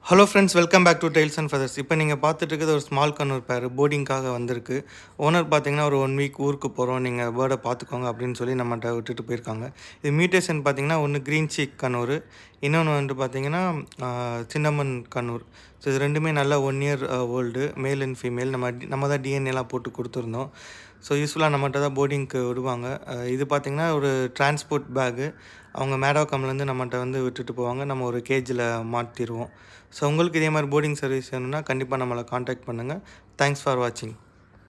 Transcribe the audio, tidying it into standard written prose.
Hello friends, welcome back to Tails and Feathers. இப்போ நீங்கள் பார்த்துட்டு இருக்கிறது ஒரு ஸ்மால் கன்னூர் பேர் போர்டிங்காக வந்திருக்கு. ஓனர் பார்த்தீங்கன்னா ஒரு 1 வீக் ஊருக்கு போகிறோம், நீங்கள் பேர்டை பார்த்துக்கோங்க அப்படின்னு சொல்லி நம்மகிட்ட விட்டுட்டு போயிருக்காங்க. இது மியூட்டேஷன் பார்த்தீங்கன்னா ஒன்று க்ரீன் சீக் கன்னூர், இன்னொன்று வந்துட்டு பார்த்தீங்கன்னா சின்னமன் கன்னூர். ஸோ இது ரெண்டுமே நல்லா 1 year old, male and female. நம்ம தான் டிஎன்ஏலாம் போட்டு கொடுத்துருந்தோம். ஸோ யூஸ்ஃபுல்லாக நம்மகிட்ட தான் போர்டிங்க்கு விடுவாங்க. இது பார்த்திங்கன்னா ஒரு டிரான்ஸ்போர்ட் பேகு. அவங்க மேடோகம்லேருந்து நம்மகிட்ட வந்து விட்டுட்டு போவாங்க, நம்ம ஒரு கேஜில் மாற்றிடுவோம். ஸோ உங்களுக்கு இதே மாதிரி போர்டிங் சர்வீஸ் வேணும்னா கண்டிப்பாக நம்மளை காண்டாக்ட் பண்ணுங்கள். தேங்க்ஸ் ஃபார் வாட்சிங்.